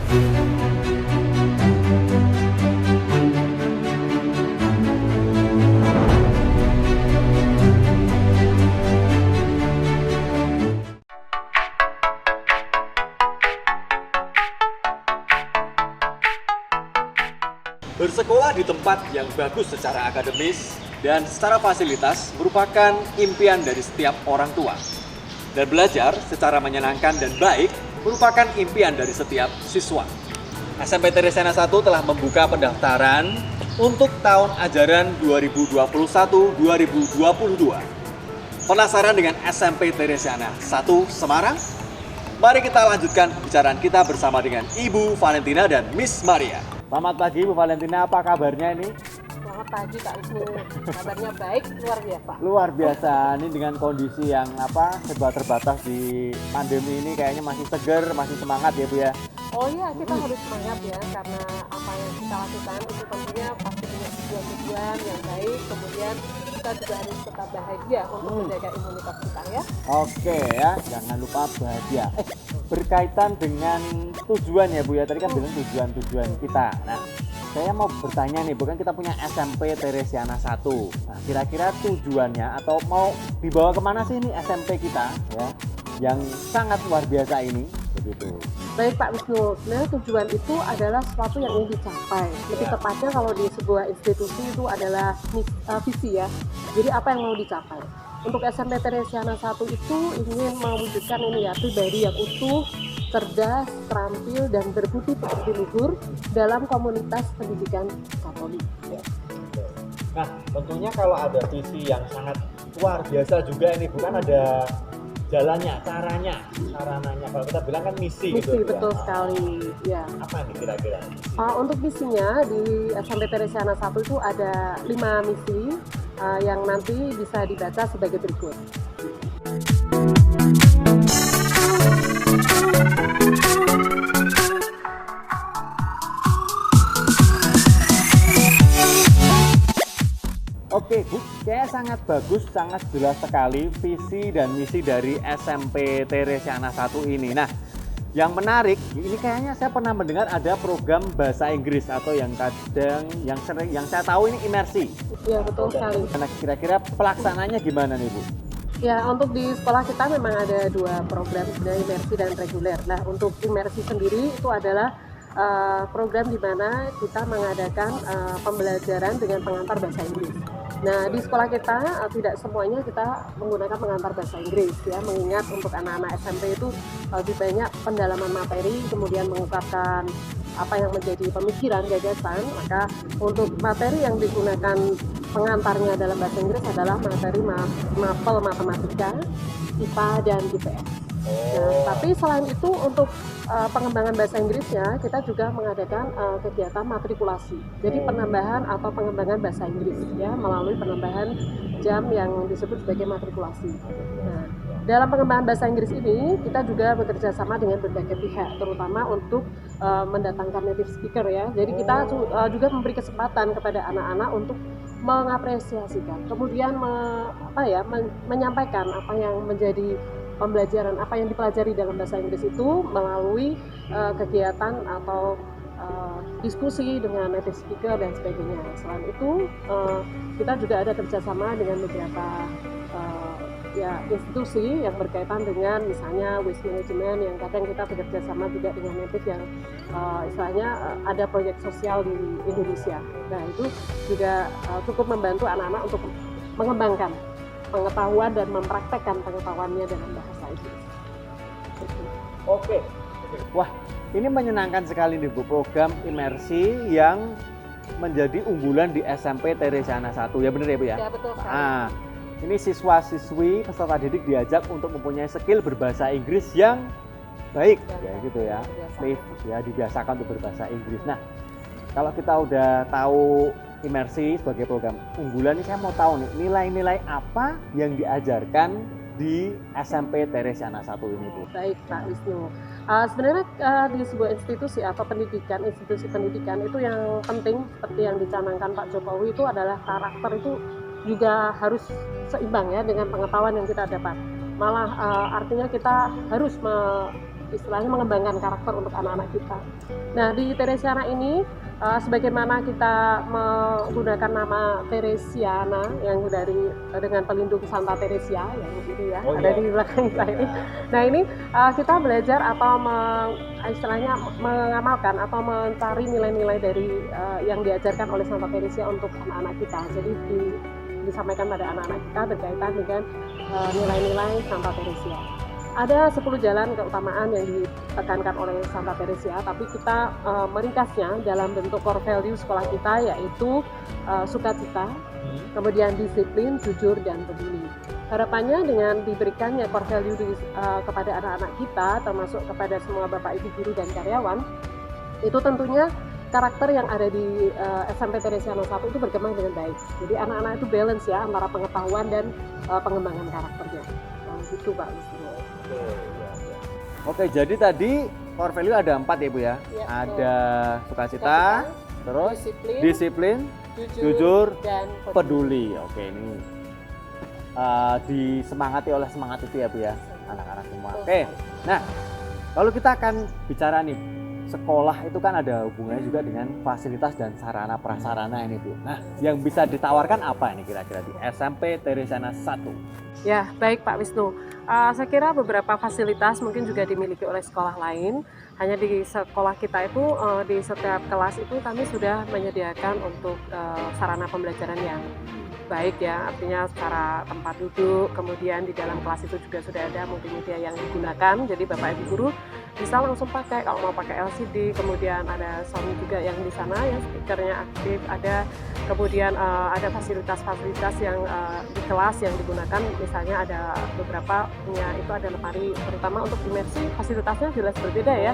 Bersekolah di tempat yang bagus secara akademis dan secara fasilitas merupakan impian dari setiap orang tua. Dan belajar secara menyenangkan dan baik merupakan impian dari setiap siswa. SMP Teresiana 1 telah membuka pendaftaran untuk tahun ajaran 2021-2022. Penasaran dengan SMP Teresiana 1 Semarang? Mari kita lanjutkan pembicaraan kita bersama dengan Ibu Valentina dan Miss Maria. Selamat pagi Bu Valentina, apa kabarnya ini? Selamat pagi Kak Wisnu, kabarnya baik, luar biasa. Luar biasa, ini dengan kondisi yang serba terbatas di pandemi ini kayaknya masih seger, masih semangat ya Bu ya? Oh iya, kita harus semangat ya, karena apa yang kita lakukan itu tentunya pasti punya tujuan yang baik, kemudian kita juga harus tetap bahagia untuk menjaga imunitas kita ya. Oke ya, jangan lupa bahagia. Berkaitan dengan tujuan ya Bu ya, tadi kan bilang tujuan kita. Nah, saya mau bertanya nih, bukan kita punya SMP Teresiana 1. Nah, kira-kira tujuannya atau mau dibawa kemana sih ini SMP kita ya, yang sangat luar biasa ini, begitu. Baik Pak Wisnu, sebenarnya tujuan itu adalah sesuatu yang ingin dicapai. Lebih tepatnya kalau di sebuah institusi itu adalah visi ya. Jadi apa yang mau dicapai? Untuk SMP Teresiana 1 itu ingin mewujudkan ini ya, pribadi yang utuh, cerdas, terampil, dan berbudi pekerti luhur dalam komunitas pendidikan Katolik. Nah, tentunya kalau ada visi yang sangat luar biasa juga ini, bukan ada jalannya, sarananya. Kalau kita bilang kan misi gitu. Betul ya. sekali. Ya. Apa nih kira-kira? Untuk misinya di SMP Teresiana 1 itu ada 5 misi yang nanti bisa dibaca sebagai berikut. Oke Bu, kayak sangat bagus, sangat jelas sekali visi dan misi dari SMP Teresiana 1 ini. Nah, yang menarik, ini kayaknya saya pernah mendengar ada program bahasa Inggris atau yang kadang, yang saya tahu ini imersi. Ya, betul sekali. Nah, kira-kira pelaksananya gimana nih Bu? Ya, untuk di sekolah kita memang ada 2 program, sebenarnya imersi dan reguler. Nah, untuk imersi sendiri itu adalah program di mana kita mengadakan pembelajaran dengan pengantar bahasa Inggris. Nah, di sekolah kita tidak semuanya kita menggunakan pengantar bahasa Inggris ya, mengingat untuk anak-anak SMP itu lebih banyak pendalaman materi, kemudian mengungkapkan apa yang menjadi pemikiran, gagasan. Maka untuk materi yang digunakan pengantarnya dalam bahasa Inggris adalah materi mapel matematika, IPA, dan IPS. Nah, tapi selain itu untuk pengembangan bahasa Inggrisnya kita juga mengadakan kegiatan matrikulasi. Jadi penambahan atau pengembangan bahasa Inggris ya melalui penambahan jam yang disebut sebagai matrikulasi. Nah, dalam pengembangan bahasa Inggris ini kita juga bekerja sama dengan berbagai pihak, terutama untuk mendatangkan native speaker ya. Jadi kita juga memberi kesempatan kepada anak-anak untuk mengapresiasikan, kemudian menyampaikan apa yang menjadi pembelajaran, apa yang dipelajari dalam bahasa Inggris itu melalui kegiatan atau diskusi dengan native speaker dan sebagainya. Selain itu kita juga ada kerjasama dengan beberapa institusi yang berkaitan dengan misalnya waste management, yang kadang kita bekerja sama juga dengan native yang istilahnya ada proyek sosial di Indonesia. Nah, itu juga cukup membantu anak-anak untuk mengembangkan pengetahuan dan mempraktekkan pengetahuannya dalam bahasa Inggris. Oke. Wah, ini menyenangkan sekali nih Bu, program imersi yang menjadi unggulan di SMP Teresiana 1. Ya benar ya Bu ya? Ya, betul sekali. Nah, ini siswa-siswi peserta didik diajak untuk mempunyai skill berbahasa Inggris yang baik ya gitu ya. Dibiasakan untuk berbahasa Inggris. Nah, kalau kita udah tahu imersi sebagai program unggulan, ini saya mau tahu nih nilai-nilai apa yang diajarkan di SMP Teresiana 1 ini Bu. Baik Pak Wisnu. Sebenarnya di sebuah institusi atau institusi pendidikan itu yang penting seperti yang dicanangkan Pak Jokowi itu adalah karakter itu juga harus seimbang ya dengan pengetahuan yang kita dapat. Malah artinya kita harus istilahnya mengembangkan karakter untuk anak-anak kita. Nah, di Teresiana ini sebagaimana kita menggunakan nama Teresiana yang dengan pelindung Santa Teresia yang itu ya, ada di belakang kita ini. Nah, ini kita belajar atau istilahnya mengamalkan atau mencari nilai-nilai dari yang diajarkan oleh Santa Teresia untuk anak-anak kita. Jadi disampaikan pada anak-anak kita berkaitan dengan nilai-nilai Santa Teresia. Ada 10 jalan keutamaan yang ditekankan oleh Santa Teresia, tapi kita meringkasnya dalam bentuk core value sekolah kita, yaitu sukacita, kemudian disiplin, jujur, dan peduli. Harapannya dengan diberikannya core value kepada anak-anak kita, termasuk kepada semua Bapak Ibu guru dan karyawan, itu tentunya karakter yang ada di SMP Teresiana 1 itu berkembang dengan baik. Jadi anak-anak itu balance ya antara pengetahuan dan pengembangan karakternya. Nah, gitu Pak Wisnu. Oke, jadi tadi core value ada 4 ya Bu ya? Ya, ada sukacita, terus disiplin, jujur, dan peduli. Oke, ini disemangati oleh semangat itu ya Bu ya, anak-anak semua. Oke, nah kalau kita akan bicara nih, sekolah itu kan ada hubungannya juga dengan fasilitas dan sarana prasarana ini Bu. Nah, yang bisa ditawarkan apa ini kira-kira di SMP Teresiana 1? Ya, baik Pak Wisnu. Saya kira beberapa fasilitas mungkin juga dimiliki oleh sekolah lain. Hanya di sekolah kita itu, di setiap kelas itu kami sudah menyediakan untuk sarana pembelajaran yang baik ya, artinya secara tempat duduk, kemudian di dalam kelas itu juga sudah ada multimedia yang digunakan, jadi Bapak Ibu guru bisa langsung pakai, kalau mau pakai LCD, kemudian ada sound juga yang di sana ya, speakernya aktif, ada kemudian ada fasilitas-fasilitas yang di kelas yang digunakan, misalnya ada beberapa punya itu ada lemari, terutama untuk imersi fasilitasnya jelas berbeda ya.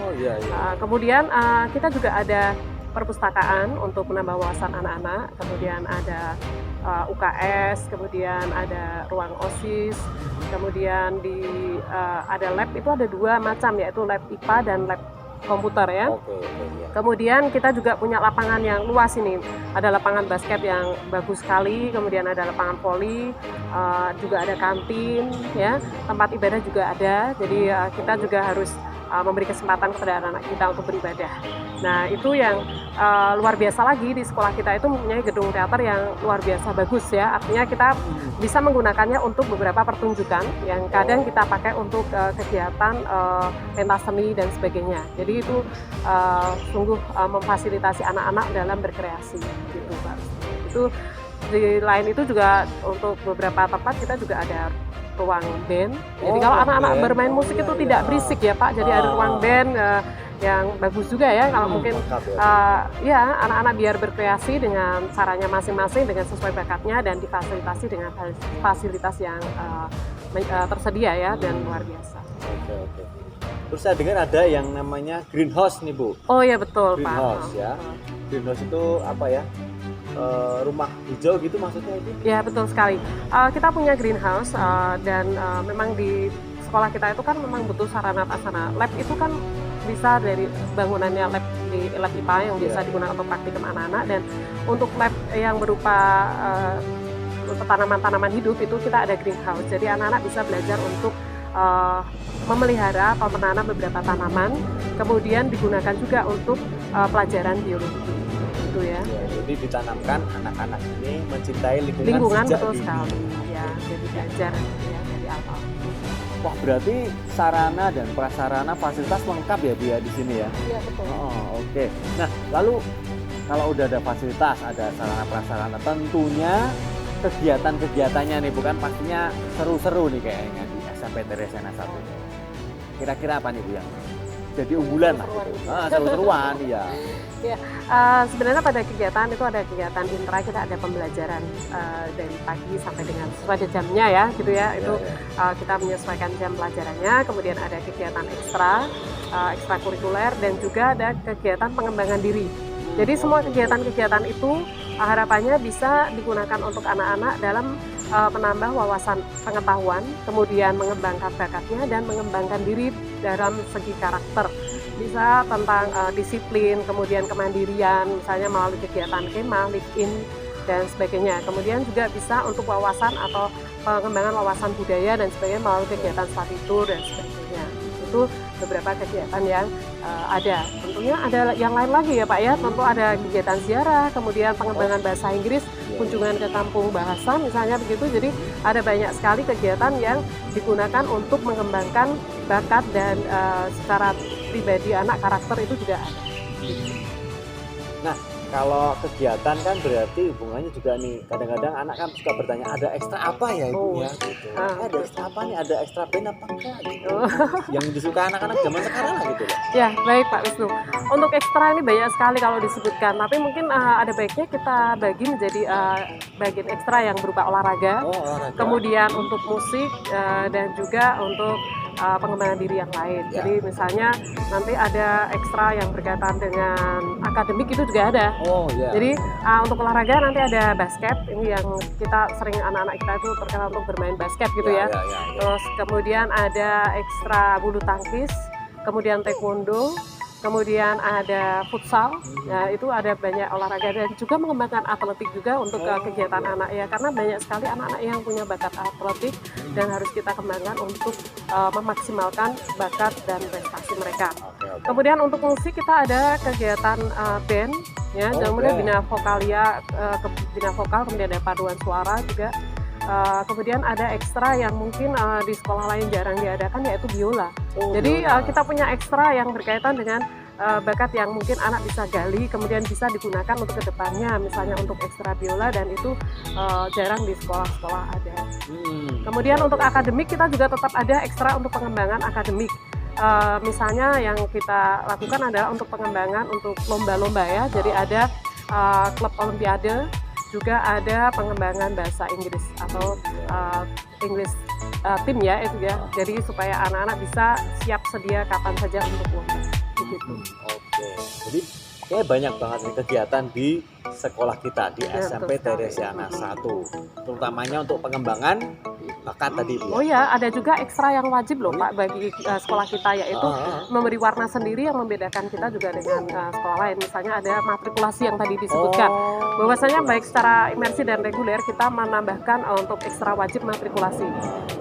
Kemudian kita juga ada perpustakaan untuk menambah wawasan anak-anak, kemudian ada UKS, kemudian ada ruang OSIS, kemudian ada lab, itu ada 2 macam, yaitu lab IPA dan lab komputer ya. Kemudian kita juga punya lapangan yang luas ini, ada lapangan basket yang bagus sekali, kemudian ada lapangan voli, juga ada kantin ya, tempat ibadah juga ada, jadi kita juga harus memberi kesempatan kepada anak-anak kita untuk beribadah. Nah, itu yang luar biasa lagi, di sekolah kita itu mempunyai gedung teater yang luar biasa bagus ya, artinya kita bisa menggunakannya untuk beberapa pertunjukan yang kadang kita pakai untuk kegiatan pentas seni dan sebagainya. Jadi itu sungguh memfasilitasi anak-anak dalam berkreasi gitu Pak. Itu di lain itu juga untuk beberapa tempat kita juga ada ruang band. Jadi kalau anak-anak bermain musik itu tidak berisik ya Pak. Jadi ada ruang band yang bagus juga ya. Kalau mungkin ya anak-anak biar berkreasi dengan caranya masing-masing dengan sesuai bakatnya dan difasilitasi dengan fasilitas yang tersedia ya dan luar biasa. Oke. Terus saya dengar ada yang namanya greenhouse nih Bu. Oh ya betul greenhouse, Pak. Ya. Greenhouse itu apa ya? Rumah hijau gitu maksudnya itu? Ya betul sekali. Kita punya greenhouse dan memang di sekolah kita itu kan memang butuh sarana prasarana. Lab itu kan bisa dari bangunannya lab IPA yang bisa digunakan untuk praktikum anak-anak, dan untuk lab yang berupa tanaman-tanaman hidup itu kita ada greenhouse. Jadi anak-anak bisa belajar untuk memelihara atau menanam beberapa tanaman, kemudian digunakan juga untuk pelajaran biologi. Ya. Jadi ditanamkan anak-anak ini mencintai lingkungan betul sekali ya, jadi belajar ya dari awal. Wah, berarti sarana dan prasarana fasilitas lengkap ya Bu ya di sini ya? Iya betul. Oke. Nah, lalu kalau udah ada fasilitas, ada sarana prasarana, tentunya kegiatan-kegiatannya nih bukan pastinya seru-seru nih kayaknya di SMP Teresiana 1. Kira-kira apa nih Bu yang jadi unggulan lah? Seru-seruan ya. Ya, sebenarnya pada kegiatan itu ada kegiatan intra, kita ada pembelajaran dari pagi sampai dengan sesuai jamnya ya, gitu ya. Itu kita menyesuaikan jam pelajarannya. Kemudian ada kegiatan ekstrakurikuler dan juga ada kegiatan pengembangan diri. Jadi semua kegiatan-kegiatan itu harapannya bisa digunakan untuk anak-anak dalam menambah wawasan pengetahuan, kemudian mengembangkan bakatnya dan mengembangkan diri dalam segi karakter. Bisa tentang disiplin, kemudian kemandirian, misalnya melalui kegiatan kemah, live-in, dan sebagainya. Kemudian juga bisa untuk wawasan atau pengembangan wawasan budaya dan sebagainya melalui kegiatan study tour dan sebagainya. Itu beberapa kegiatan yang ada. Tentunya ada yang lain lagi ya Pak ya, tentu ada kegiatan ziarah, kemudian pengembangan bahasa Inggris, kunjungan ke kampung bahasa misalnya begitu. Jadi ada banyak sekali kegiatan yang digunakan untuk mengembangkan bakat dan secara pribadi anak, karakter itu juga ada. Nah, kalau kegiatan kan berarti hubungannya juga nih, kadang-kadang anak kan suka bertanya, ada ekstra apa ya Ibu ya? Gitu. Ada ekstra apa nih? Ada ekstra band apa enggak? Gitu. Yang disuka anak-anak zaman sekarang lah gitu loh. Ya, baik Pak Wisnu. Untuk ekstra ini banyak sekali kalau disebutkan, tapi mungkin ada baiknya kita bagi menjadi bagian ekstra yang berupa olahraga, Olahraga. kemudian untuk musik, dan juga untuk pengembangan diri yang lain. Ya. Jadi misalnya nanti ada ekstra yang berkaitan dengan akademik itu juga ada. Oh iya. Jadi untuk olahraga nanti ada basket, ini yang kita sering anak-anak kita itu terkenal untuk bermain basket gitu ya. Terus kemudian ada ekstra bulu tangkis, kemudian taekwondo, kemudian ada futsal. Ya, itu ada banyak olahraga dan juga mengembangkan atletik juga untuk kegiatan anak ya, karena banyak sekali anak-anak yang punya bakat atletik dan harus kita kembangkan untuk memaksimalkan bakat dan prestasi mereka. Kemudian untuk musik kita ada kegiatan band ya, kemudian bina vokalia, bina vokal, kemudian ada paduan suara juga. Kemudian ada ekstra yang mungkin di sekolah lain jarang diadakan, yaitu biola. Jadi kita punya ekstra yang berkaitan dengan bakat yang mungkin anak bisa gali, kemudian bisa digunakan untuk kedepannya, misalnya untuk ekstra biola, dan itu jarang di sekolah-sekolah ada. Kemudian untuk akademik kita juga tetap ada ekstra untuk pengembangan akademik. Misalnya yang kita lakukan adalah untuk pengembangan untuk lomba-lomba ya, jadi ada klub olimpiade, juga ada pengembangan bahasa Inggris atau English team ya itu ya. Jadi supaya anak-anak bisa siap sedia kapan saja untuk lomba. Begitu. Oke. Jadi kayak banyak banget nih kegiatan di sekolah kita di Ya, SMP betul sekali. Teresiana 1, terutamanya untuk pengembangan bakat tadi Bu. Oh ya, ada juga ekstra yang wajib loh Pak bagi sekolah kita, yaitu memberi warna sendiri yang membedakan kita juga dengan sekolah lain. Misalnya ada matrikulasi yang tadi disebutkan. Bahwasanya baik secara imersi dan reguler kita menambahkan untuk ekstra wajib matrikulasi.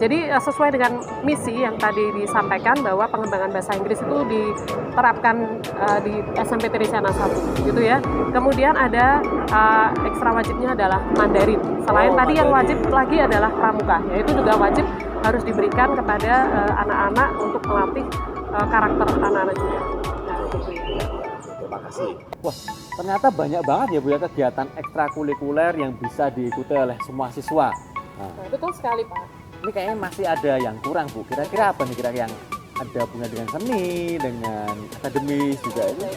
Jadi sesuai dengan misi yang tadi disampaikan bahwa pengembangan bahasa Inggris itu diterapkan di SMP Teresiana 1 gitu ya. Kemudian ada ekstra wajibnya adalah Mandarin. Selain tadi yang wajib lagi adalah pramuka, yaitu juga wajib harus diberikan kepada anak-anak untuk melatih karakter anak-anak juga. Nah, gitu ya. Terima kasih. Wah, ternyata banyak banget ya Bu ya kegiatan ekstrakurikuler yang bisa diikuti oleh semua siswa. Nah, betul sekali Pak. Ini kayaknya masih ada yang kurang Bu. Kira-kira apa nih kira-kira yang ada hubungan dengan seni, dengan akademis juga itu?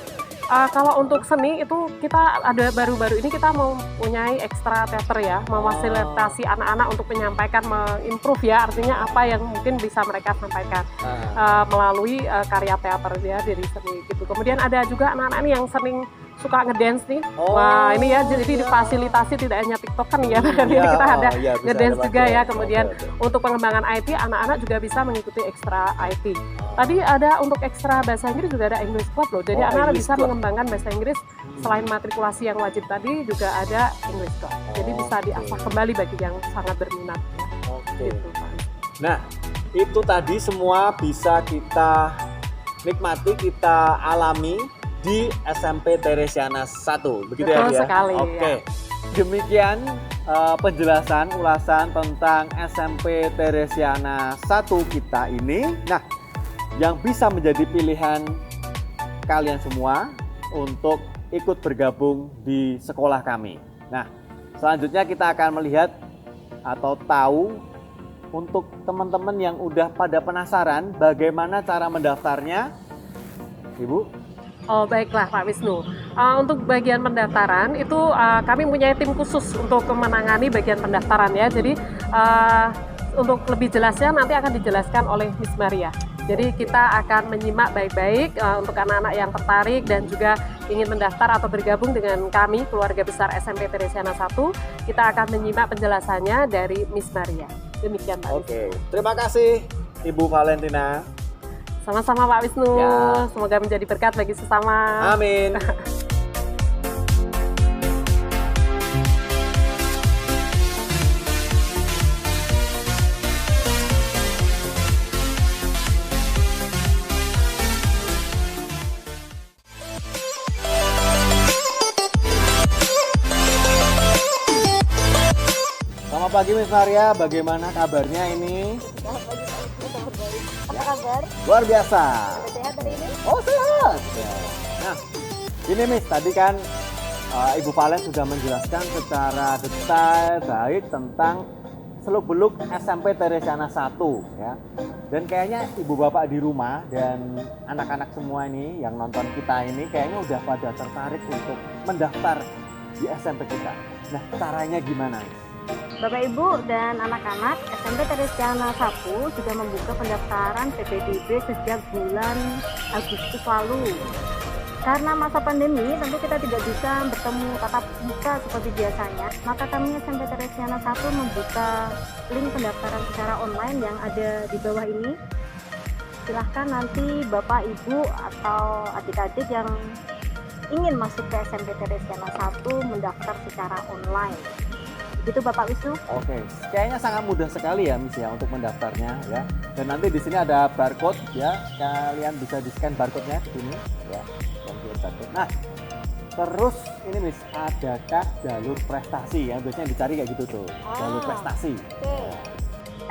Kalau untuk seni itu kita ada baru-baru ini kita mempunyai ekstra teater ya, memfasilitasi anak-anak untuk menyampaikan, mengimprove ya, artinya apa yang mungkin bisa mereka sampaikan melalui karya teater ya dari seni gitu. Kemudian ada juga anak-anak ini yang sering suka ngedance nih. Wah, ini ya jadi difasilitasi tidak hanya TikTokan ya, ini kita ada ngedance juga ya. Kemudian untuk pengembangan IT anak-anak juga bisa mengikuti ekstra IT. Tadi ada untuk ekstra bahasa Inggris juga ada English Club loh. Jadi anak-anak bisa mengembangkan bahasa Inggris selain matrikulasi yang wajib tadi juga ada English Club. Jadi bisa diasah kembali bagi yang sangat berminat. Oke. Gitu, Pak. Nah, itu tadi semua bisa kita nikmati, kita alami di SMP Teresiana 1. Begitu Betul ya, Bu ya? sekali, Oke. ya. Demikian penjelasan ulasan tentang SMP Teresiana 1 kita ini. Nah, yang bisa menjadi pilihan kalian semua untuk ikut bergabung di sekolah kami. Nah, selanjutnya kita akan melihat atau tahu untuk teman-teman yang udah pada penasaran bagaimana cara mendaftarnya. Ibu? Oh baiklah Pak Wisnu, untuk bagian pendaftaran itu kami punya tim khusus untuk menangani bagian pendaftaran ya. Jadi untuk lebih jelasnya nanti akan dijelaskan oleh Miss Maria. Jadi kita akan menyimak baik-baik untuk anak-anak yang tertarik dan juga ingin mendaftar atau bergabung dengan kami keluarga besar SMP Teresiana 1. Kita akan menyimak penjelasannya dari Miss Maria. Demikian Pak Wisnu. Oke, terima kasih Ibu Valentina. Sama-sama Pak Wisnu, Ya. semoga menjadi berkat bagi sesama. Amin. pagi Miss Maria, bagaimana kabarnya ini? Selamat pagi Pak Wisnu, kabar baik. Apa kabar? Luar biasa. Sudah sehat hari ini? Oh sehat. Ya. Nah, ini Miss, tadi kan Ibu Valen sudah menjelaskan secara detail baik tentang seluk-beluk SMP Teresiana 1 ya. Dan kayaknya ibu bapak di rumah dan anak-anak semua ini yang nonton kita ini kayaknya udah pada tertarik untuk mendaftar di SMP kita. Nah, caranya gimana? Bapak Ibu dan anak-anak, SMP Teresiana 1 sudah membuka pendaftaran PPDB sejak bulan Agustus lalu. Karena masa pandemi, tentu kita tidak bisa bertemu tatap muka seperti biasanya. Maka kami SMP Teresiana 1 membuka link pendaftaran secara online yang ada di bawah ini. Silahkan nanti Bapak, Ibu, atau adik-adik yang ingin masuk ke SMP Teresiana 1 mendaftar secara online. Itu Bapak Wisnu. Oke, kayaknya sangat mudah sekali ya Miss ya untuk mendaftarnya ya. Dan nanti di sini ada barcode ya, kalian bisa di-scan barcode-nya di sini ya. Nah, terus ini Miss, adakah jalur prestasi yang biasanya dicari kayak gitu tuh? Jalur prestasi. Oke.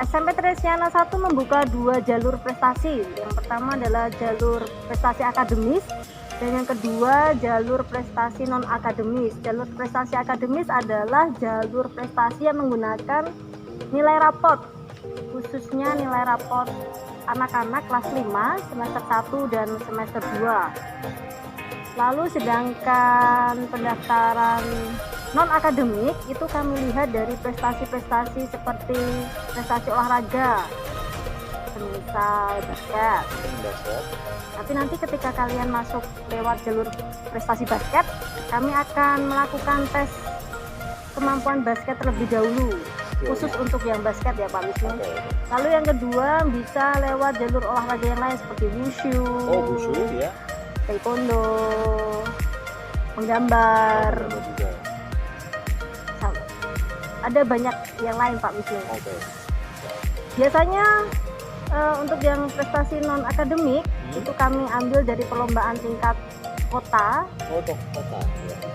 SMP Teresiana 1 membuka 2 jalur prestasi. Yang pertama adalah jalur prestasi akademis dan yang kedua jalur prestasi non akademis. Jalur prestasi akademis adalah jalur prestasi yang menggunakan nilai rapot, khususnya nilai rapot anak-anak kelas 5 semester 1 dan semester 2. Lalu sedangkan pendaftaran non akademik itu kami lihat dari prestasi-prestasi seperti prestasi olahraga, semisal basket. Tapi nanti ketika kalian masuk lewat jalur prestasi basket, kami akan melakukan tes kemampuan basket terlebih dahulu, khusus untuk yang basket ya Pak Wisnu. Lalu yang kedua bisa lewat jalur olahraga yang lain seperti wushu. Oh, wushu ya. Taekwondo, menggambar, ada banyak yang lain Pak Wisnu. Biasanya untuk yang prestasi non akademik itu kami ambil dari perlombaan tingkat kota,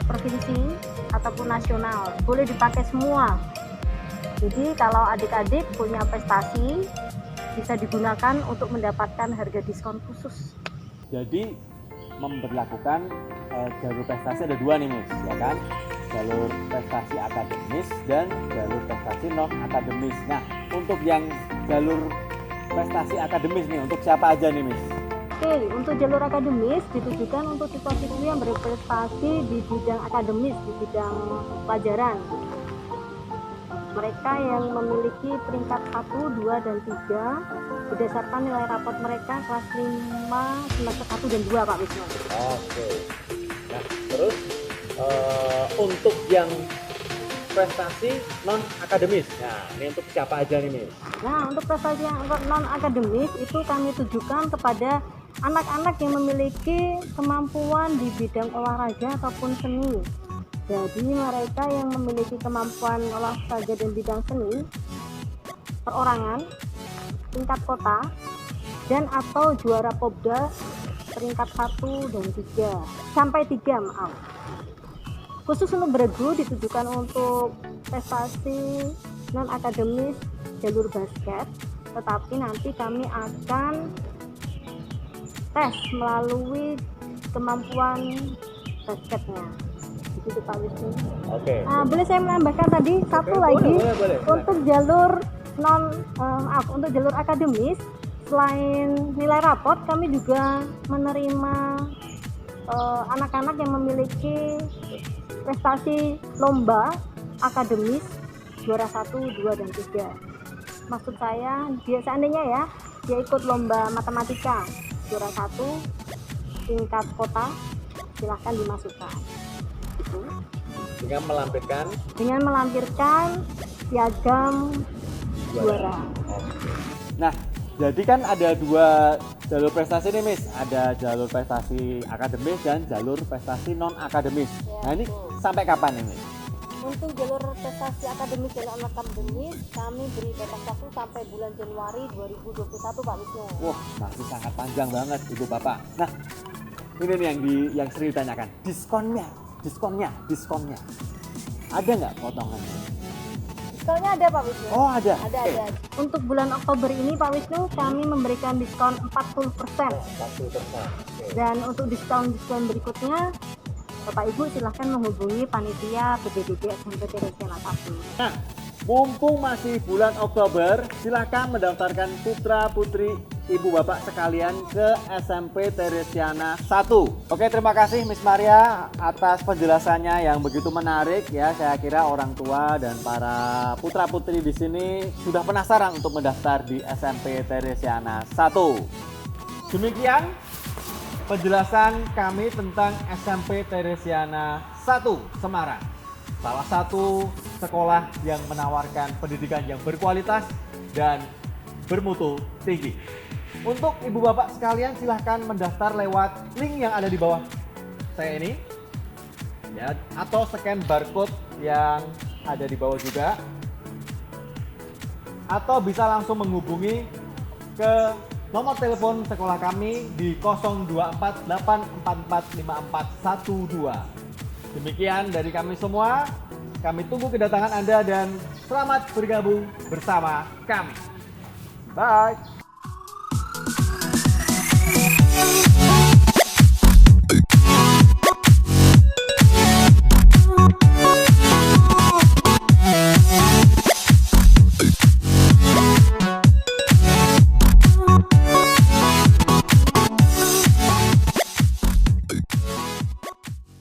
provinsi ataupun nasional. Boleh dipakai semua. Jadi kalau adik-adik punya prestasi bisa digunakan untuk mendapatkan harga diskon khusus. Jadi memberlakukan jalur prestasi ada 2 nih Miss, ya kan? Jalur prestasi akademis dan jalur prestasi non akademis. Nah, untuk yang jalur prestasi akademis nih, untuk siapa aja nih Miss? Oke, untuk jalur akademis ditujukan untuk siswa-siswi yang berprestasi di bidang akademis, di bidang pelajaran. Mereka yang memiliki peringkat 1, 2, dan 3 berdasarkan nilai rapot mereka kelas 5 semester 1 dan 2 Pak Wisnu. Oke. Nah, terus untuk yang prestasi non akademis. Nah, ini untuk siapa aja nih Miss? Nah, untuk prestasi yang non akademis itu kami tujukan kepada anak-anak yang memiliki kemampuan di bidang olahraga ataupun seni. Jadi mereka yang memiliki kemampuan olahraga dan bidang seni, perorangan, tingkat kota, dan atau juara Popda peringkat 1 dan 3 sampai 3 maaf. Khusus untuk beregu ditujukan untuk prestasi non akademis jalur basket, tetapi nanti kami akan tes melalui kemampuan basketnya. Begitu Pak Wisnu. Oke. Boleh saya menambahkan tadi satu lagi boleh. untuk jalur untuk jalur akademis, selain nilai rapot kami juga menerima anak-anak yang memiliki prestasi lomba akademis juara 1, 2, dan 3. Maksud saya dia seandainya ya dia ikut lomba matematika juara 1 tingkat kota, silahkan dimasukkan. Gitu. Dengan melampirkan piagam juara. Nah, jadi kan ada 2 jalur prestasi nih Miss, ada jalur prestasi akademis dan jalur prestasi non akademis. Nah, ini sampai kapan ini? Untuk jalur prestasi akademis dan non akademis kami beri batas waktu sampai bulan Januari 2021 Pak Wisnu. Wah, masih sangat panjang banget Ibu Bapak. Nah, ini nih yang sering ditanyakan, diskonnya. Ada nggak potongannya? Diskonnya ada Pak Wisnu. Oh, ada. Ada. Untuk bulan Oktober ini Pak Wisnu kami memberikan diskon 40%. Dan untuk diskon berikutnya Bapak Ibu silahkan menghubungi panitia PBDB SMP Teresiana 1. Nah, mumpung masih bulan Oktober, silakan mendaftarkan putra-putri ibu bapak sekalian ke SMP Teresiana 1. Oke, terima kasih Miss Maria atas penjelasannya yang begitu menarik ya. Saya kira orang tua dan para putra-putri di sini sudah penasaran untuk mendaftar di SMP Teresiana 1. Demikian penjelasan kami tentang SMP Teresiana 1 Semarang. Salah satu sekolah yang menawarkan pendidikan yang berkualitas dan bermutu tinggi. Untuk ibu bapak sekalian silahkan mendaftar lewat link yang ada di bawah saya ini ya, atau scan barcode yang ada di bawah juga, atau bisa langsung menghubungi ke nomor telepon sekolah kami di 0248445412. Demikian dari kami semua. Kami tunggu kedatangan Anda dan selamat bergabung bersama kami. Bye.